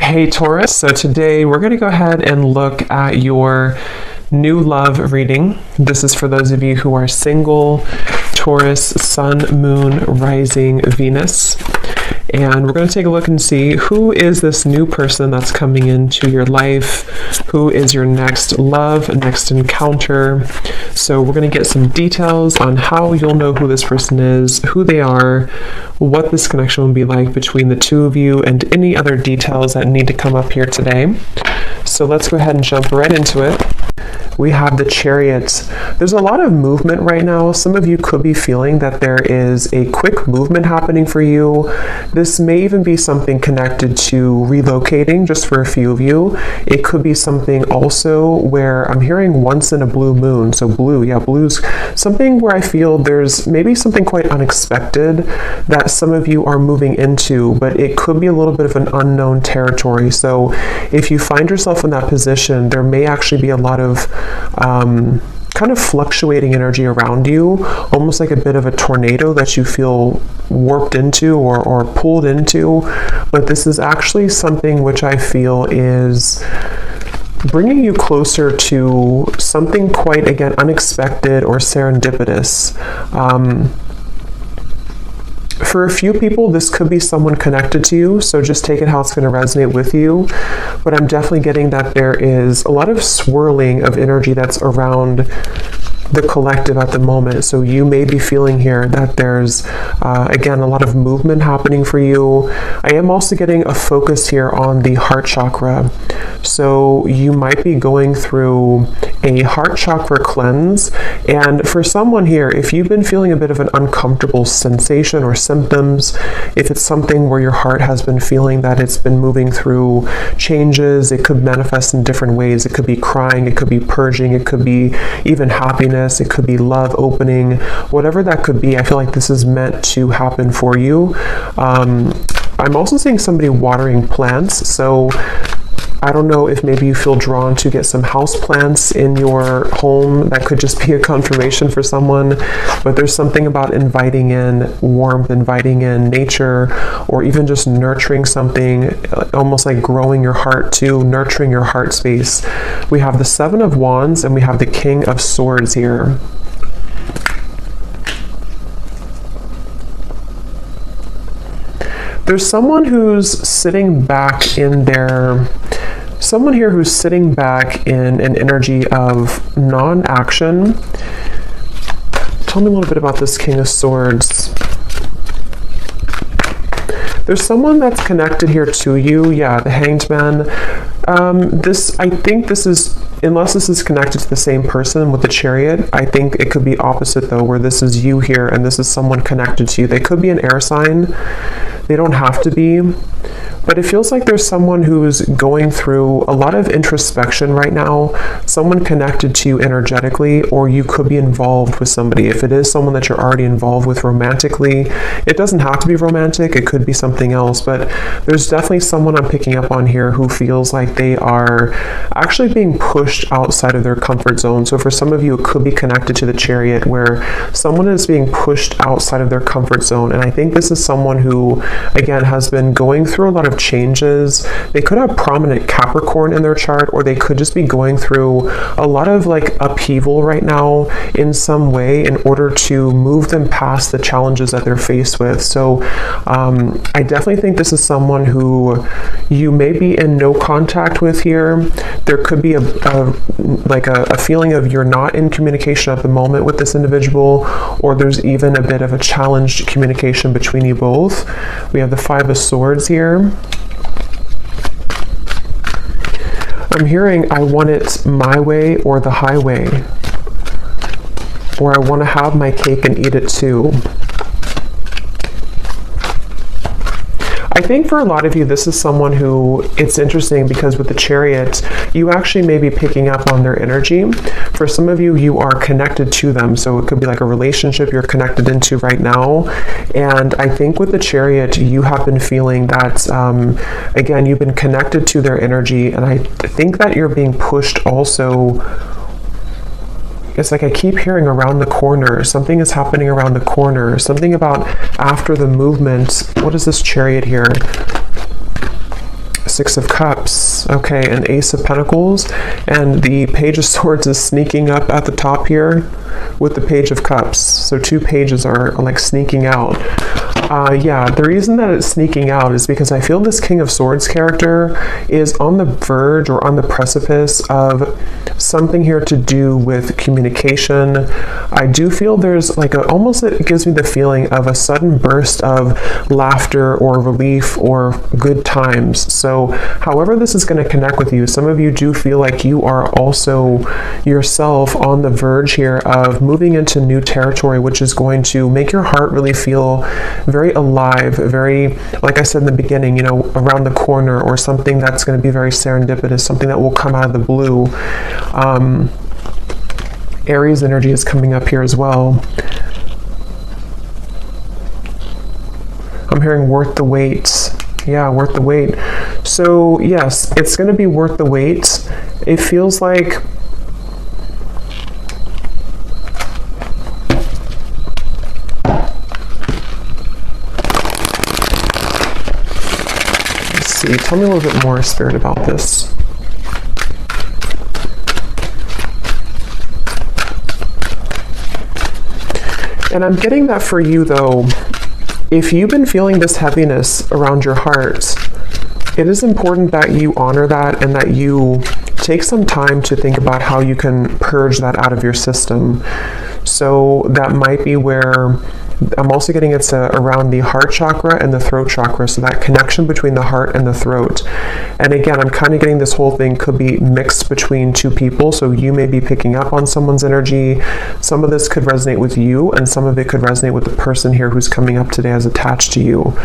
Hey Taurus, so today we're going to go ahead and look at your new love reading. This is for those of you who are single, Taurus, Sun, Moon, Rising, Venus. And we're going to take a look and see who is this new person that's coming into your life, who is your next love, next encounter. So we're going to get some details on how you'll know who this person is, who they are, what this connection will be like between the two of you, and any other details that need to come up here today. So let's go ahead and jump right into it. We have the Chariot. There's a lot of movement right now. Some of you could be feeling that there is a quick movement happening for you. This may even be something connected to relocating, just for a few of you. It could be something also where I'm hearing once in a blue moon. So blue, yeah, blue's something where I feel there's maybe something quite unexpected that some of you are moving into, but it could be a little bit of an unknown territory. So if you find yourself in that position, there may actually be a lot of kind of fluctuating energy around you, almost like a bit of a tornado that you feel warped into or pulled into. But this is actually something which I feel is bringing you closer to something quite, again, unexpected or serendipitous. For a few people, this could be someone connected to you, so just take it how it's going to resonate with you. But I'm definitely getting that there is a lot of swirling of energy that's around the collective at the moment. So you may be feeling here that there's, again, a lot of movement happening for you. I am also getting a focus here on the heart chakra. So you might be going through a heart chakra cleanse. And for someone here, if you've been feeling a bit of an uncomfortable sensation or symptoms, if it's something where your heart has been feeling that it's been moving through changes, it could manifest in different ways. It could be crying, it could be purging, it could be even happiness, it could be love opening, whatever that could be. I feel like this is meant to happen for you. I'm also seeing somebody watering plants. So I don't know if maybe you feel drawn to get some house plants in your home. That could just be a confirmation for someone. But there's something about inviting in warmth, inviting in nature, or even just nurturing something, almost like growing your heart too, nurturing your heart space. We have the Seven of Wands and we have the King of Swords here. There's someone who's sitting back in their... Someone here who's sitting back in an energy of non-action. Tell me a little bit about this King of Swords. There's someone that's connected here to you. Yeah, the Hanged Man. I think this is, unless this is connected to the same person with the Chariot, I think it could be opposite though, where this is you here and this is someone connected to you. They could be an air sign. They don't have to be. But it feels like there's someone who's going through a lot of introspection right now, someone connected to you energetically, or you could be involved with somebody. If it is someone that you're already involved with romantically, it doesn't have to be romantic, it could be something else, but there's definitely someone I'm picking up on here who feels like they are actually being pushed outside of their comfort zone. So for some of you, it could be connected to the Chariot, where someone is being pushed outside of their comfort zone. And I think this is someone who, again, has been going through a lot of changes. They could have prominent Capricorn in their chart, or they could just be going through a lot of like upheaval right now in some way in order to move them past the challenges that they're faced with. So I definitely think this is someone who you may be in no contact with here. There could be a feeling of you're not in communication at the moment with this individual, or there's even a bit of a challenged communication between you both. We have the Five of Swords here. I'm hearing I want it my way or the highway, or I want to have my cake and eat it too. I think for a lot of you, this is someone who, it's interesting because with the Chariot, you actually may be picking up on their energy. For some of you, you are connected to them. So it could be like a relationship you're connected into right now. And I think with the Chariot, you have been feeling that, again, you've been connected to their energy. And I think that you're being pushed also. It's like I keep hearing around the corner. Something is happening around the corner. Something about after the movement. What is this Chariot here? Six of Cups, okay, and Ace of Pentacles, and the Page of Swords is sneaking up at the top here with the Page of Cups. So two pages are like sneaking out. Yeah, the reason that it's sneaking out is because I feel this King of Swords character is on the verge or on the precipice of something here to do with communication. I do feel there's like almost, it gives me the feeling of a sudden burst of laughter or relief or good times. So however this is going to connect with you, some of you do feel like you are also yourself on the verge here of moving into new territory, which is going to make your heart really feel very alive, very, like I said in the beginning, you know, around the corner, or something that's going to be very serendipitous, something that will come out of the blue. Aries energy is coming up here as well. I'm hearing worth the wait. Yeah, worth the wait. So yes, it's going to be worth the wait. It feels like tell me a little bit more, Spirit, about this. And I'm getting that for you, though, if you've been feeling this heaviness around your heart, it is important that you honor that and that you take some time to think about how you can purge that out of your system. So that might be where I'm also getting it's around the heart chakra and the throat chakra, so that connection between the heart and the throat. And again, I'm kind of getting this whole thing could be mixed between two people, so you may be picking up on someone's energy. Some of this could resonate with you, and some of it could resonate with the person here who's coming up today as attached to you.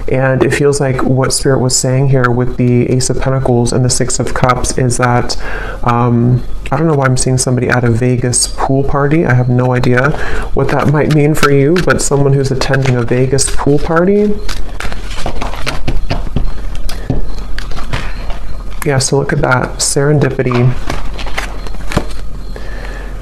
And it feels like what Spirit was saying here with the Ace of Pentacles and the Six of Cups is that I don't know why I'm seeing somebody at a Vegas pool party. I have no idea what that might mean for you, but someone who's attending a Vegas pool party. Yeah, so look at that. Serendipity.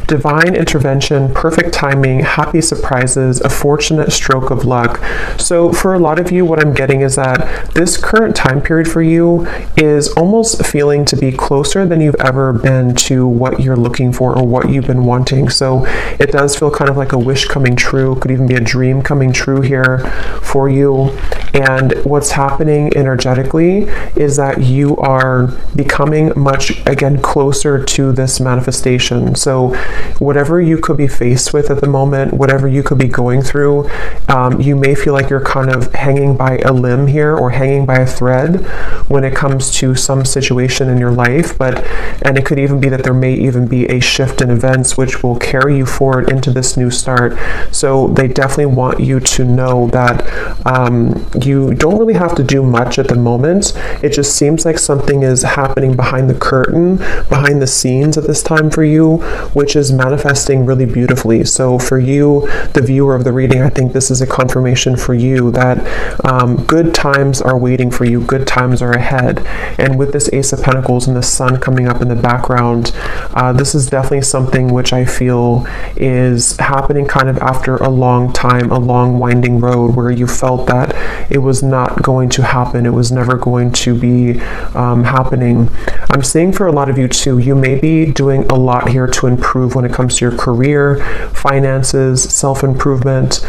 Divine intervention, perfect timing, happy surprises, a fortunate stroke of luck. So for a lot of you, what I'm getting is that this current time period for you is almost feeling to be closer than you've ever been to what you're looking for or what you've been wanting. So it does feel kind of like a wish coming true, could even be a dream coming true here for you. And what's happening energetically is that you are becoming much, again, closer to this manifestation. So whatever you could be faced with at the moment, whatever you could be going through, you may feel like you're kind of hanging by a limb here or hanging by a thread when it comes to some situation in your life. And it could even be that there may even be a shift in events which will carry you forward into this new start. So they definitely want you to know that you don't really have to do much at the moment. It just seems like something is happening behind the curtain, behind the scenes at this time for you, which is manifesting really beautifully. So for you, the viewer of the reading, I think this is a confirmation for you that good times are waiting for you, good times are ahead. And with this Ace of Pentacles and the Sun coming up in the background, this is definitely something which I feel is happening kind of after a long time, a long winding road where you felt that it was not going to happen, it was never going to be happening. I'm seeing for a lot of you too, you may be doing a lot here to improve when it comes to your career, finances, self-improvement.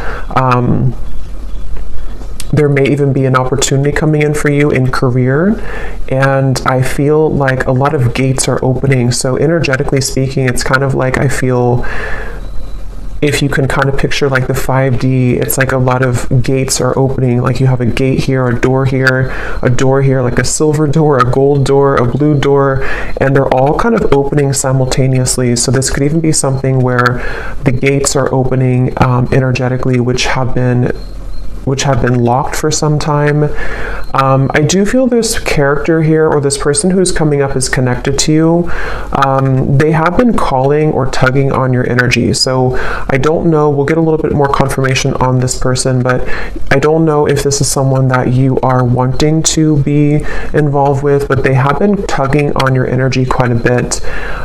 There may even be an opportunity coming in for you in career, and I feel like a lot of gates are opening. So energetically speaking, it's kind of like I feel, if you can kind of picture like the 5D, it's like a lot of gates are opening. Like you have a gate here, a door here, like a silver door, a gold door, a blue door, and they're all kind of opening simultaneously. So this could even be something where the gates are opening energetically, which have been locked for some time. I do feel this character here, or this person who's coming up, is connected to you. They have been calling or tugging on your energy. So I don't know, we'll get a little bit more confirmation on this person, but I don't know if this is someone that you are wanting to be involved with, but they have been tugging on your energy quite a bit.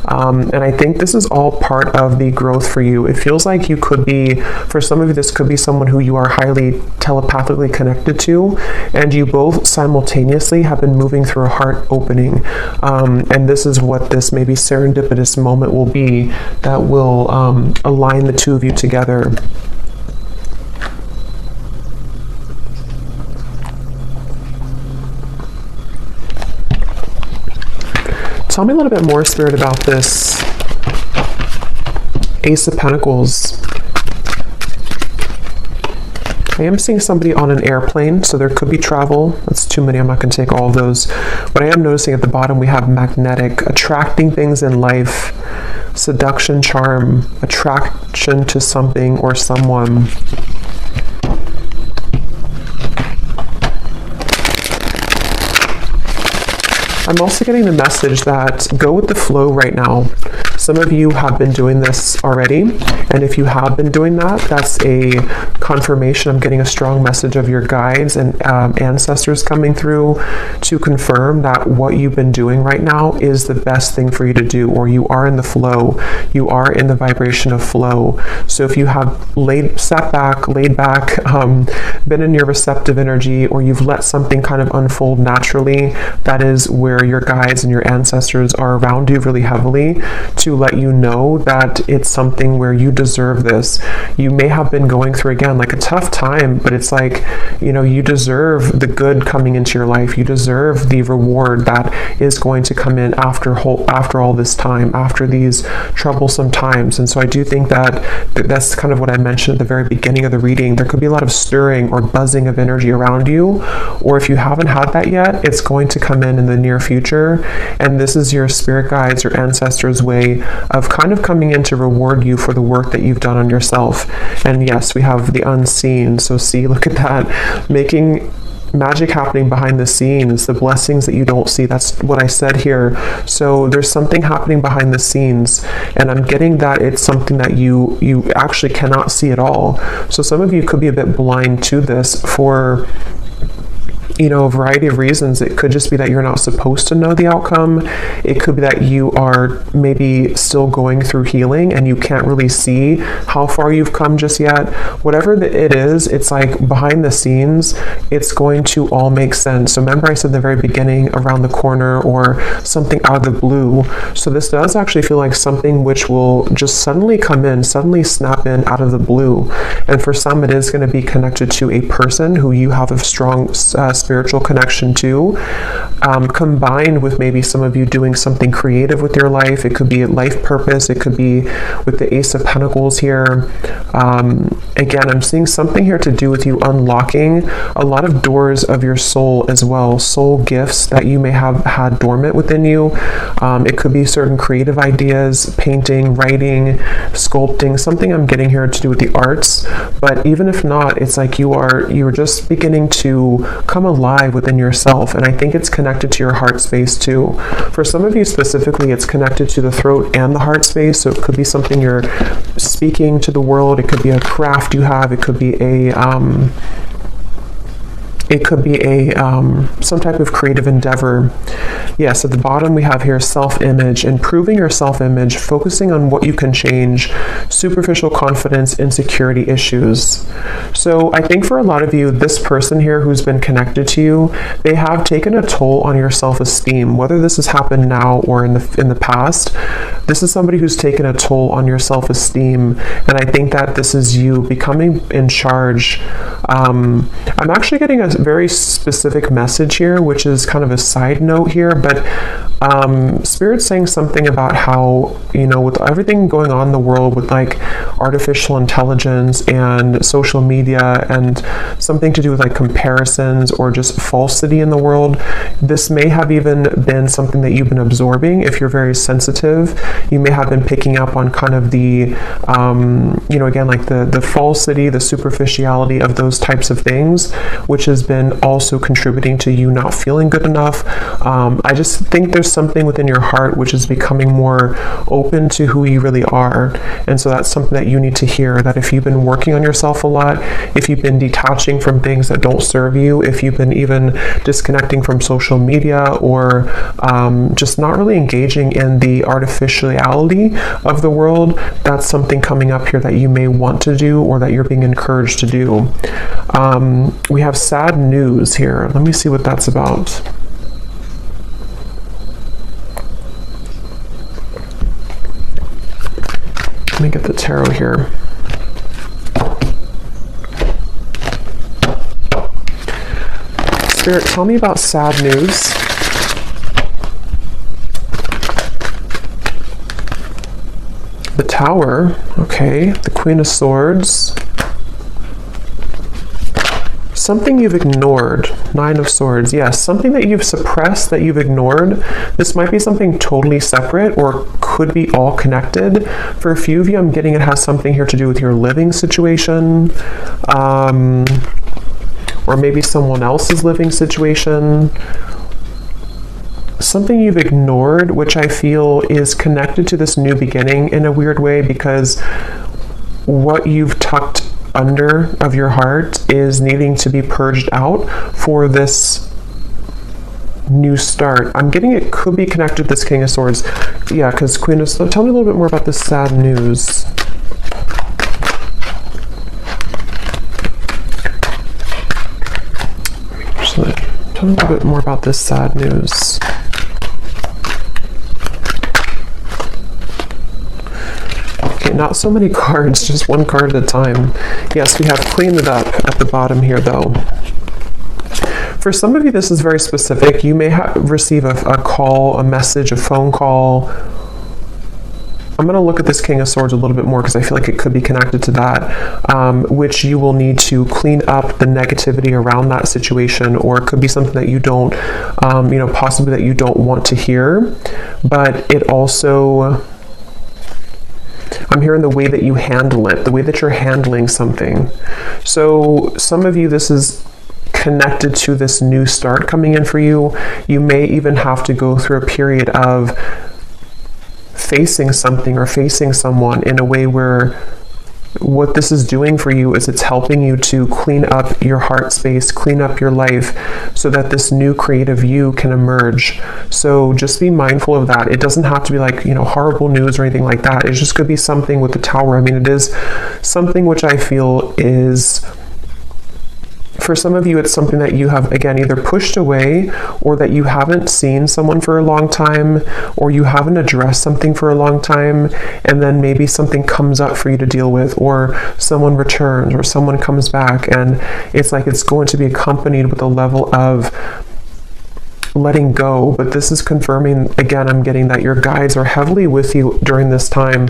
And I think this is all part of the growth for you. It feels like you could be, for some of you, this could be someone who you are highly telepathically connected to, and you both simultaneously have been moving through a heart opening. And this is what this maybe serendipitous moment will be that will align the two of you together. Tell me a little bit more, Spirit, about this Ace of Pentacles. I am seeing somebody on an airplane, so there could be travel. That's too many. I'm not going to take all of those. But I am noticing at the bottom we have magnetic, attracting things in life, seduction, charm, attraction to something or someone. I'm also getting the message that go with the flow right now. Some of you have been doing this already, and if you have been doing that, that's a confirmation. I'm getting a strong message of your guides and ancestors coming through to confirm that what you've been doing right now is the best thing for you to do, or you are in the flow. You are in the vibration of flow. So if you have laid back, been in your receptive energy, or you've let something kind of unfold naturally, that is where your guides and your ancestors are around you really heavily to let you know that it's something where you deserve this. You may have been going through, again, like a tough time, but it's like, you know, you deserve the good coming into your life. You deserve the reward that is going to come in after all this time, after these troublesome times. And so I do think that that's kind of what I mentioned at the very beginning of the reading. There could be a lot of stirring or buzzing of energy around you, or if you haven't had that yet, it's going to come in the near future. And this is your spirit guides, your ancestors' way of kind of coming in to reward you for the work that you've done on yourself. And yes, we have the unseen. So see, look at that, making magic happening behind the scenes, the blessings that you don't see. That's what I said here. So there's something happening behind the scenes, and I'm getting that it's something that you actually cannot see at all. So some of you could be a bit blind to this for, you know, a variety of reasons. It could just be that you're not supposed to know the outcome. It could be that you are maybe still going through healing and you can't really see how far you've come just yet. Whatever it is, it's like behind the scenes, it's going to all make sense. So remember I said in the very beginning, around the corner or something out of the blue. So this does actually feel like something which will just suddenly come in, suddenly snap in out of the blue. And for some, it is going to be connected to a person who you have a strong spiritual connection to, combined with maybe some of you doing something creative with your life. It could be life purpose. It could be with the Ace of Pentacles here. Again, I'm seeing something here to do with you unlocking a lot of doors of your soul as well, soul gifts that you may have had dormant within you. It could be certain creative ideas, painting, writing, sculpting, something I'm getting here to do with the arts. But even if not, it's like you're just beginning to come alive within yourself, and I think it's connected to your heart space too. For some of you specifically, it's connected to the throat and the heart space, so it could be something you're speaking to the world. It could be a craft you have. It could be some type of creative endeavor. Yes, at the bottom we have here self-image, improving your self-image, focusing on what you can change, superficial confidence, insecurity issues. So I think for a lot of you, this person here who's been connected to you, they have taken a toll on your self-esteem. Whether this has happened now or in the past, this is somebody who's taken a toll on your self-esteem. And I think that this is you becoming in charge. I'm actually getting a very specific message here, which is kind of a side note here, but Spirit's saying something about how, you know, with everything going on in the world with like artificial intelligence and social media and something to do with like comparisons or just falsity in the world, this may have even been something that you've been absorbing. If you're very sensitive, you may have been picking up on kind of the, you know, again, like the falsity, the superficiality of those types of things, which has been also contributing to you not feeling good enough. I just think there's there's something within your heart which is becoming more open to who you really are. And so that's something that you need to hear, that if you've been working on yourself a lot, if you've been detaching from things that don't serve you, if you've been even disconnecting from social media, or just not really engaging in the artificiality of the world, that's something coming up here that you may want to do, or that you're being encouraged to do. We have sad news here. Let me see what that's about. Let me get the tarot here. Spirit, tell me about sad news. The Tower, okay. The Queen of Swords. Something you've ignored. Nine of Swords, yes. Something that you've suppressed, that you've ignored. This might be something totally separate, or could be all connected. For a few of you, I'm getting it has something here to do with your living situation, or maybe someone else's living situation. Something you've ignored, which I feel is connected to this new beginning in a weird way, because what you've tucked under of your heart is needing to be purged out for this new start. I'm getting it could be connected to this King of Swords. Yeah, because Queen of Swords. Tell me a little bit more about this sad news. Tell me a little bit more about this sad news. Not so many cards, just one card at a time. Yes, we have Clean It Up at the bottom here, though. For some of you, this is very specific. You may receive a call, a message, a phone call. I'm going to look at this King of Swords a little bit more, because I feel like it could be connected to that, which you will need to clean up the negativity around that situation, or it could be something that you don't, possibly that you don't want to hear. But it also... I'm hearing the way that you handle it, the way that you're handling something. So some of you, this is connected to this new start coming in for you. You may even have to go through a period of facing something or facing someone in a way where what this is doing for you is it's helping you to clean up your heart space, clean up your life, so that this new creative you can emerge. So just be mindful of that. It doesn't have to be like, horrible news or anything like that. It just could be something with the Tower. I mean, it is something which I feel is... For some of you, it's something that you have, again, either pushed away, or that you haven't seen someone for a long time, or you haven't addressed something for a long time, and then maybe something comes up for you to deal with, or someone returns, or someone comes back, and it's like it's going to be accompanied with a level of letting go. But this is confirming, again, I'm getting that your guides are heavily with you during this time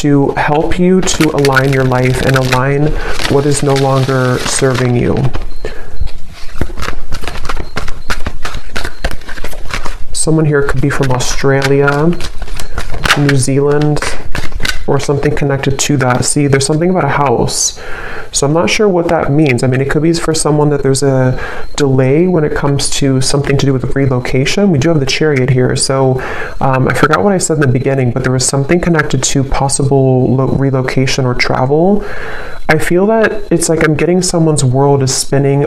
to help you to align your life and align what is no longer serving you. Someone here could be from Australia, New Zealand, or something connected to that. See, there's something about a house. So I'm not sure what that means. I mean, it could be for someone that there's a delay when it comes to something to do with relocation. We do have the Chariot here. So I forgot what I said in the beginning, but there was something connected to possible relocation or travel. I feel that it's like I'm getting someone's world is spinning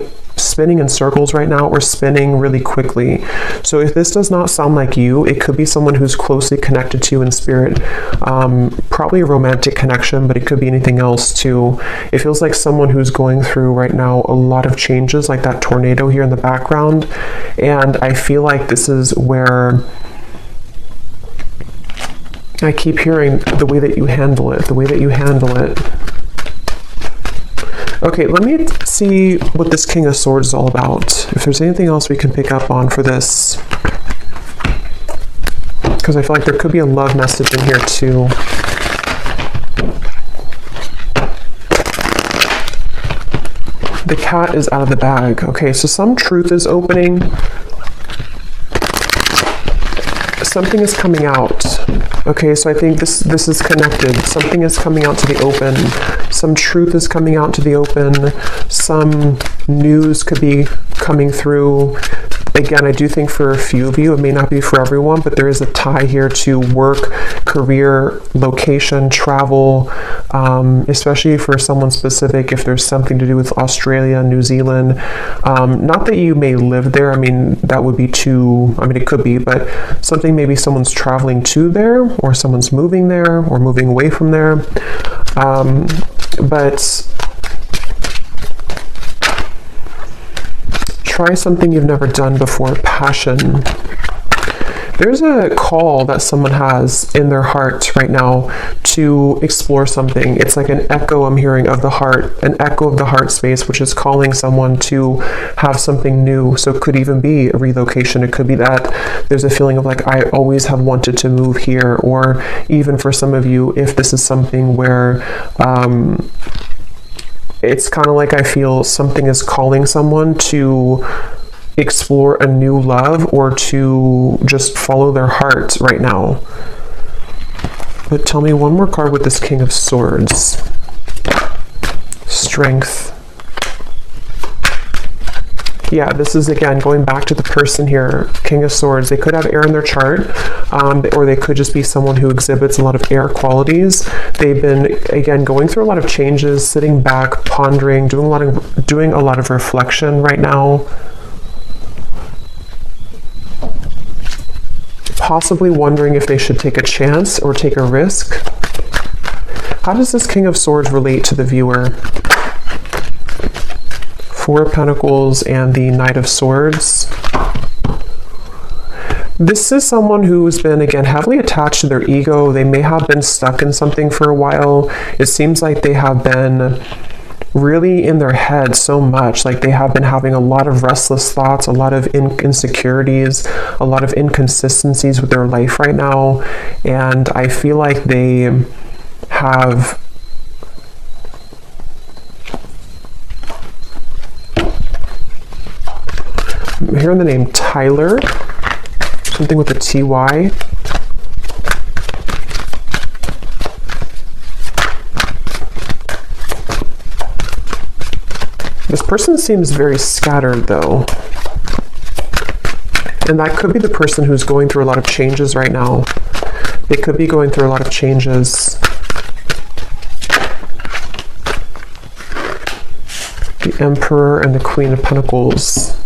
in circles right now, or spinning really quickly. So if this does not sound like you, it could be someone who's closely connected to you in spirit. Probably a romantic connection, but it could be anything else too. It feels like someone who's going through right now a lot of changes, like that tornado here in the background. And I feel like this is where I keep hearing the way that you handle it, the way that you handle it. Okay, let me see what this King of Swords is all about. If there's anything else we can pick up on for this. Because I feel like there could be a love message in here too. The cat is out of the bag. Okay, so some truth is opening. Something is coming out. Okay, so I think this is connected. Something is coming out to the open. Some truth is coming out to the open. Some news could be coming through. Again, I do think for a few of you, it may not be for everyone, but there is a tie here to work, career, location, travel, especially for someone specific, if there's something to do with Australia, New Zealand. Not that you may live there. I mean, that would be too, I mean, it could be, but something maybe someone's traveling to there, or someone's moving there, or moving away from there. But try something you've never done before. Passion. There's a call that someone has in their heart right now to explore something. It's like an echo I'm hearing of the heart, an echo of the heart space, which is calling someone to have something new. So it could even be a relocation. It could be that there's a feeling of like, I always have wanted to move here. Or even for some of you, if this is something where it's kind of like I feel something is calling someone to explore a new love or to just follow their heart right now. But tell me one more card with this King of Swords. Strength. Yeah, this is again going back to the person here, King of Swords. They could have air in their chart, or they could just be someone who exhibits a lot of air qualities. They've been, again, going through a lot of changes, sitting back, pondering, doing a lot of reflection right now. Possibly wondering if they should take a chance or take a risk. How does this King of Swords relate to the viewer? Four of Pentacles and the Knight of Swords. This is someone who's been, again, heavily attached to their ego. They may have been stuck in something for a while. It seems like they have been really in their head so much, like they have been having a lot of restless thoughts, a lot of insecurities, a lot of inconsistencies with their life right now. And I feel like they have I'm hearing the name Tyler, something with a TY. This person seems very scattered though. And that could be the person who's going through a lot of changes right now. They could be going through a lot of changes. The Emperor and the Queen of Pentacles.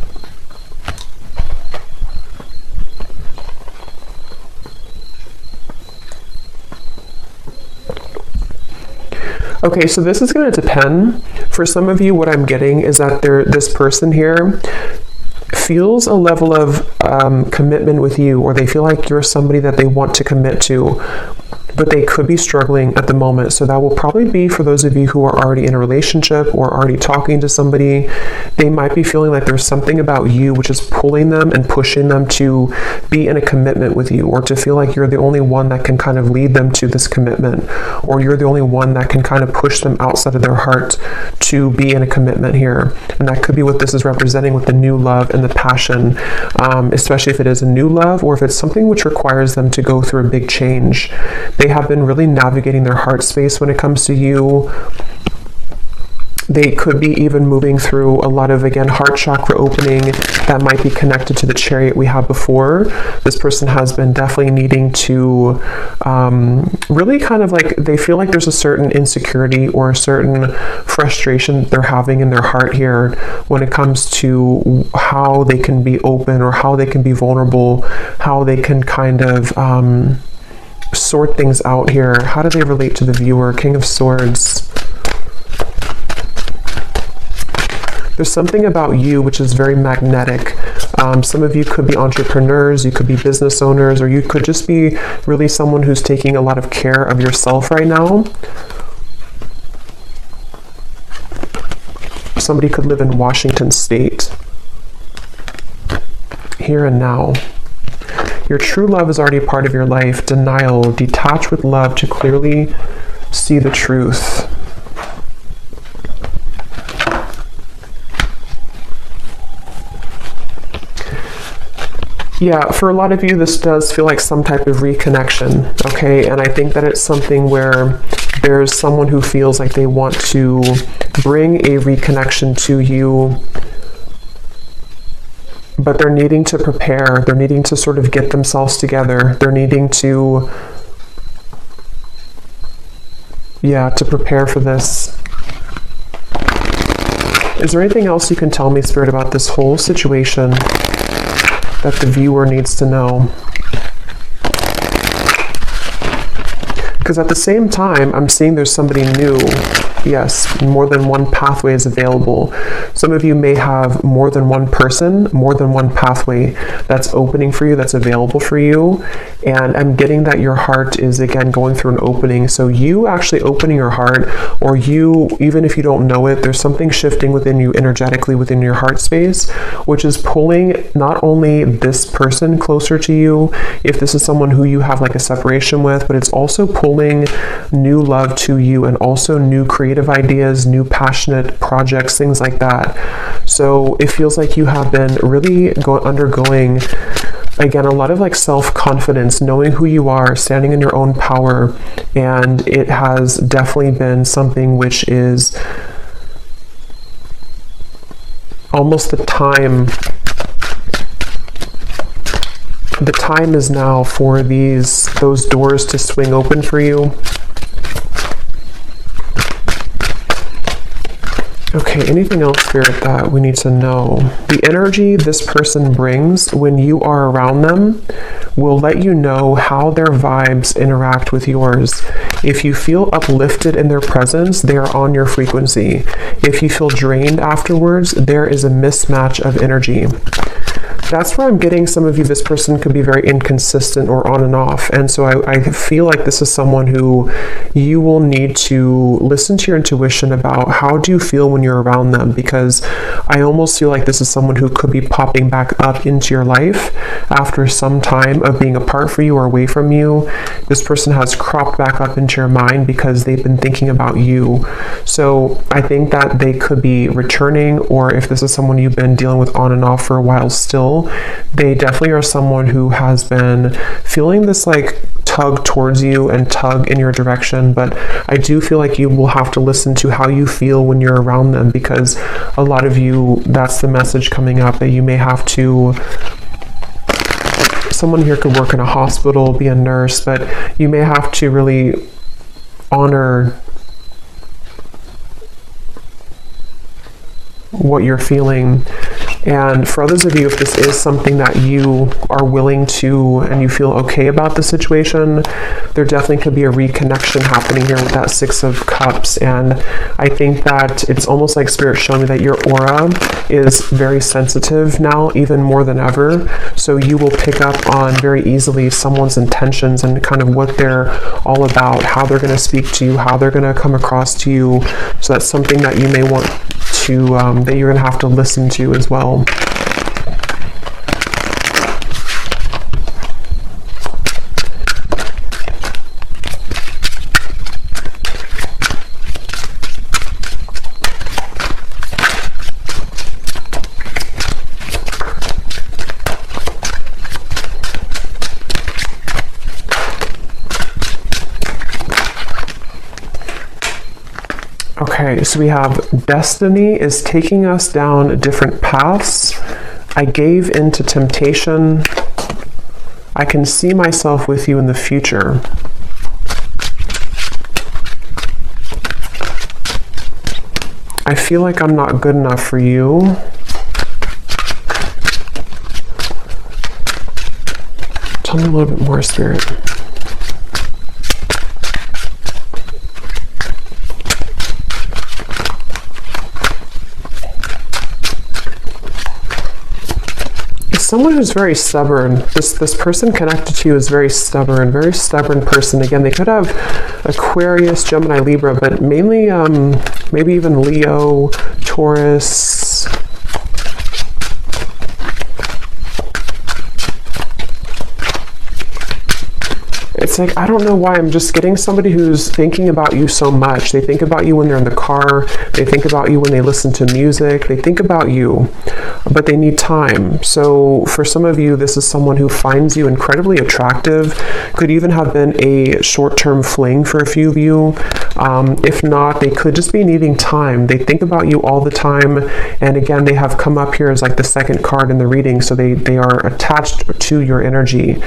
Okay, so this is going to depend. For some of you, what I'm getting is that this person here feels a level of commitment with you, or they feel like you're somebody that they want to commit to, but they could be struggling at the moment. So that will probably be for those of you who are already in a relationship or already talking to somebody. They might be feeling like there's something about you which is pulling them and pushing them to be in a commitment with you, or to feel like you're the only one that can kind of lead them to this commitment, or you're the only one that can kind of push them outside of their heart to be in a commitment here. And that could be what this is representing with the new love and the passion, especially if it is a new love, or if it's something which requires them to go through a big change. They have been really navigating their heart space when it comes to you. They could be even moving through a lot of, again, heart chakra opening that might be connected to the Chariot we had before. This person has been definitely needing to really kind of like, they feel like there's a certain insecurity or a certain frustration they're having in their heart here when it comes to how they can be open, or how they can be vulnerable, how they can kind of sort things out here. How do they relate to the viewer? King of Swords. There's something about you which is very magnetic. Some of you could be entrepreneurs, you could be business owners, or you could just be really someone who's taking a lot of care of yourself right now. Somebody could live in Washington State. Here and now. Your true love is already part of your life. Denial. Detach with love to clearly see the truth. Yeah, for a lot of you, this does feel like some type of reconnection, okay? And I think that it's something where there's someone who feels like they want to bring a reconnection to you. but they're needing to prepare. They're needing to sort of get themselves together. They're needing to, to prepare for this. Is there anything else you can tell me, Spirit, about this whole situation that the viewer needs to know? Because at the same time, I'm seeing there's somebody new. Yes, more than one pathway is available. Some of you may have more than one person, more than one pathway that's opening for you, that's available for you. And I'm getting that your heart is, again, going through an opening. So you actually opening your heart, or you, even if you don't know it, there's something shifting within you energetically within your heart space, which is pulling not only this person closer to you, if this is someone who you have like a separation with, but it's also pulling new love to you, and also new creative ideas, new passionate projects, things like that. So it feels like you have been really undergoing, again, a lot of like self-confidence, knowing who you are, standing in your own power. And it has definitely been something which is almost the time. The time is now for those doors to swing open for you. Okay, anything else, Spirit, that we need to know? The energy this person brings when you are around them will let you know how their vibes interact with yours. If you feel uplifted in their presence, they are on your frequency. If you feel drained afterwards, there is a mismatch of energy. That's where I'm getting some of you, this person could be very inconsistent or on and off. And so I feel like this is someone who you will need to listen to your intuition about how do you feel when you're around them, because I almost feel like this is someone who could be popping back up into your life after some time of being apart from you or away from you. This person has cropped back up into your mind because they've been thinking about you. So I think that they could be returning, or if this is someone you've been dealing with on and off for a while still, they definitely are someone who has been feeling this like tug towards you and tug in your direction. But I do feel like you will have to listen to how you feel when you're around them, because a lot of you, that's the message coming up, that you may have to, someone here could work in a hospital, be a nurse, but you may have to really honor what you're feeling. And for others of you, if this is something that you are willing to and you feel okay about the situation, there definitely could be a reconnection happening here with that Six of Cups. And I think that it's almost like Spirit showing me that your aura is very sensitive now, even more than ever. So you will pick up on very easily someone's intentions and kind of what they're all about, how they're going to speak to you, how they're going to come across to you. So that's something that you may want to, that you're going to have to listen to as well. Okay, so we have destiny is taking us down different paths. I gave into temptation. I can see myself with you in the future. I feel like I'm not good enough for you. Tell me a little bit more, Spirit. Someone who's very stubborn. This person connected to you is very stubborn person. Again, they could have Aquarius, Gemini, Libra, but mainly maybe even Leo, Taurus. it's like, I don't know why, I'm just getting somebody who's thinking about you so much. They think about you when they're in the car. They think about you when they listen to music. They think about you, but they need time. So for some of you, this is someone who finds you incredibly attractive. Could even have been a short-term fling for a few of you. If not, they could just be needing time. They think about you all the time. And again, they have come up here as like the second card in the reading. So they are attached to your energy.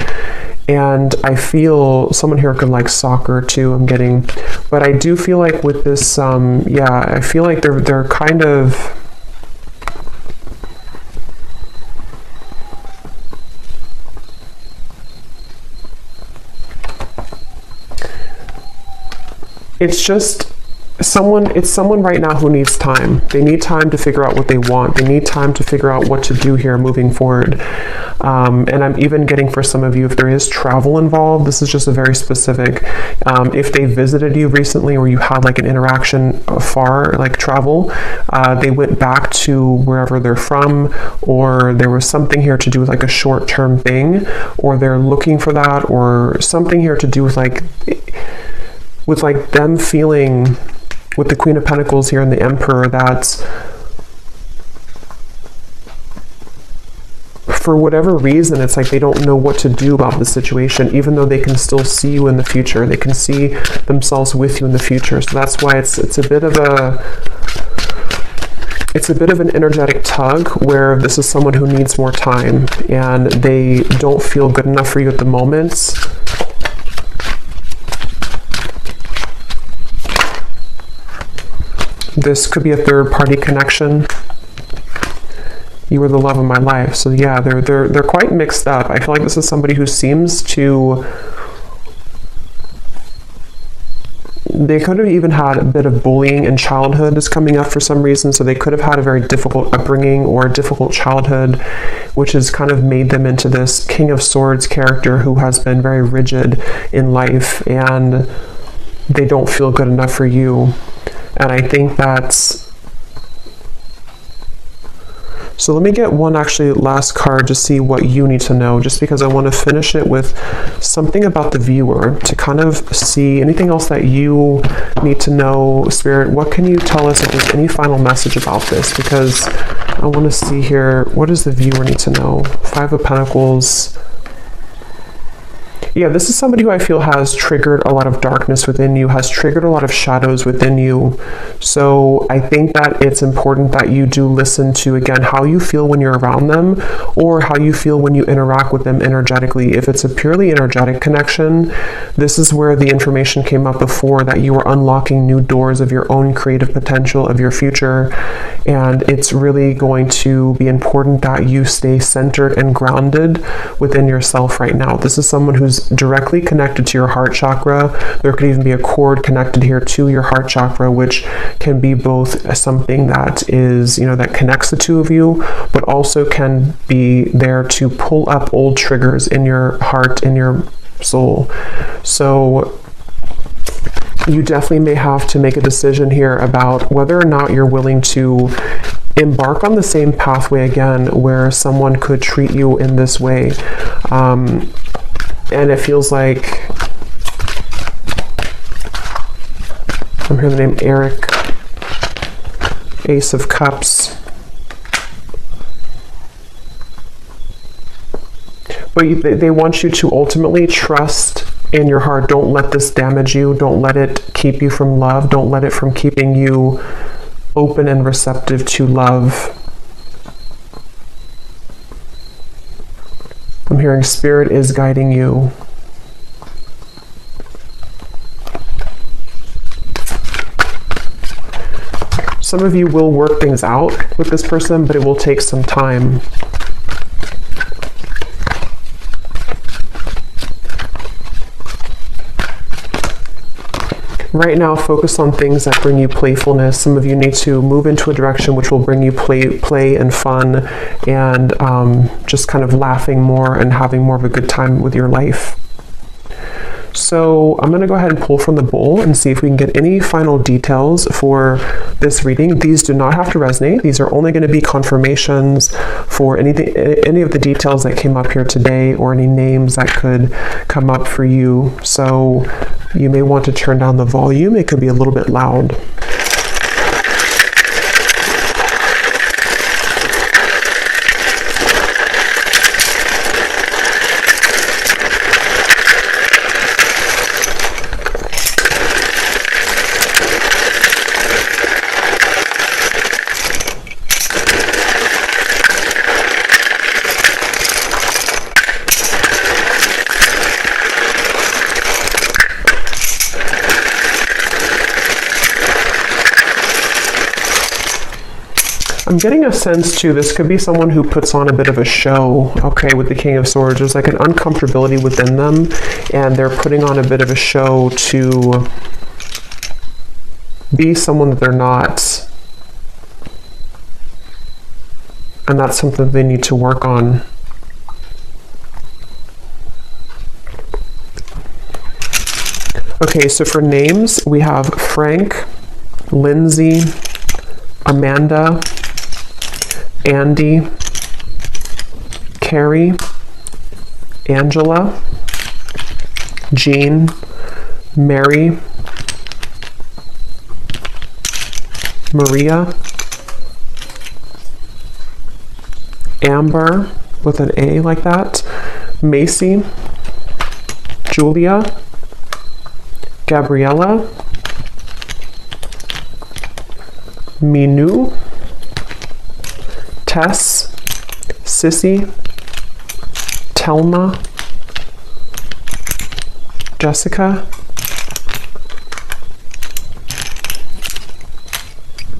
And I feel someone here could like soccer too, I'm getting. But I do feel like with this, I feel like they're kind of... It's just someone right now who needs time. They need time to figure out what they want. They need time to figure out what to do here moving forward. And I'm even getting for some of you, if there is travel involved, this is just a very specific, if they visited you recently or you had like an interaction far, like travel, they went back to wherever they're from, or there was something here to do with like a short-term thing, or they're looking for that, or something here to do with like them feeling with the Queen of Pentacles here and the Emperor, that's for whatever reason, it's like they don't know what to do about the situation, even though they can still see you in the future. They can see themselves with you in the future. So that's why it's a bit of an energetic tug, where this is someone who needs more time and they don't feel good enough for you at the moment. This could be a third-party connection. You were the love of my life. So yeah, they're quite mixed up. I feel like this is somebody who seems to... They could have even had a bit of bullying in childhood is coming up for some reason. So they could have had a very difficult upbringing or a difficult childhood, which has kind of made them into this King of Swords character who has been very rigid in life, and they don't feel good enough for you. And I think that's... So let me get one actually last card to see what you need to know, just because I want to finish it with something about the viewer to kind of see anything else that you need to know. Spirit, what can you tell us if there's any final message about this? Because I want to see here, what does the viewer need to know? Five of Pentacles. Yeah, this is somebody who I feel has triggered a lot of darkness within you, has triggered a lot of shadows within you. So I think that it's important that you do listen to, again, how you feel when you're around them, or how you feel when you interact with them energetically. If it's a purely energetic connection, this is where the information came up before, that you are unlocking new doors of your own creative potential, of your future. And it's really going to be important that you stay centered and grounded within yourself right now. This is someone who's directly connected to your heart chakra. There could even be a cord connected here to your heart chakra, which can be both something that is, that connects the two of you, but also can be there to pull up old triggers in your heart, in your soul. So you definitely may have to make a decision here about whether or not you're willing to embark on the same pathway again, where someone could treat you in this way. And it feels like, I'm hearing the name Eric, Ace of Cups. But they want you to ultimately trust in your heart. Don't let this damage you. Don't let it keep you from love. Don't let it from keeping you open and receptive to love. I'm hearing Spirit is guiding you. Some of you will work things out with this person, but it will take some time. Right now, focus on things that bring you playfulness. Some of you need to move into a direction which will bring you play and fun, and just kind of laughing more and having more of a good time with your life. So I'm going to go ahead and pull from the bowl and see if we can get any final details for this reading. These do not have to resonate. These are only going to be confirmations for any of the details that came up here today, or any names that could come up for you. So you may want to turn down the volume. It could be a little bit loud. I'm getting a sense too, this could be someone who puts on a bit of a show, okay, with the King of Swords. There's like an uncomfortability within them, and they're putting on a bit of a show to be someone that they're not. And that's something they need to work on. Okay, so for names, we have Frank, Lindsay, Amanda, Andy, Carrie, Angela, Jean, Mary, Maria, Amber with an A like that, Macy, Julia, Gabriella, Minu, Tess, Sissy, Telma, Jessica,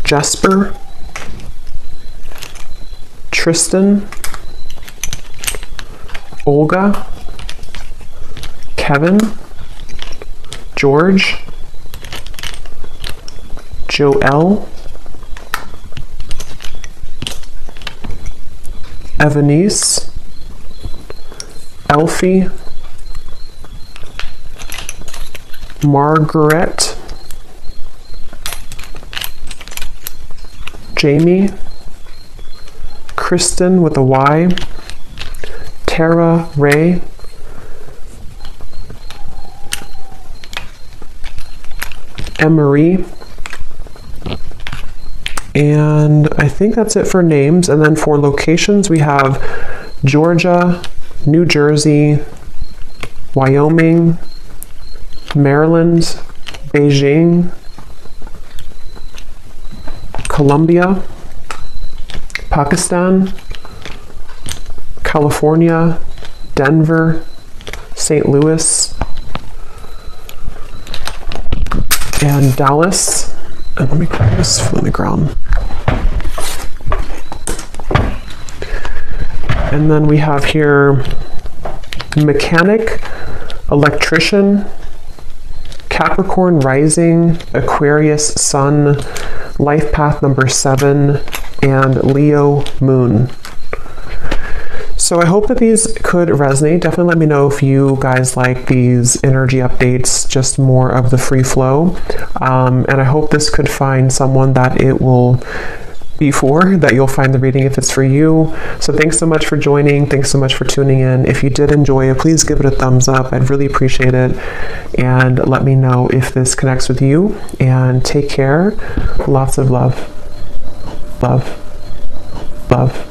Jesper, Tristan, Olga, Kevin, George, Joelle, Evanice, Elfie, Margaret, Jamie, Kristen with a Y, Tara Ray, Emery, and I think that's it for names. And then for locations, we have Georgia, New Jersey, Wyoming, Maryland, Beijing, Colombia, Pakistan, California, Denver, St. Louis, and Dallas. And let me grab this from the ground. And then we have here mechanic, electrician, Capricorn rising, Aquarius sun, life path number 7, and Leo moon. So I hope that these could resonate. Definitely let me know if you guys like these energy updates, just more of the free flow. And I hope this could find someone that it will be for, that you'll find the reading if it's for you. So thanks so much for joining. Thanks so much for tuning in. If you did enjoy it, please give it a thumbs up. I'd really appreciate it. And let me know if this connects with you. And take care. Lots of love. Love. Love.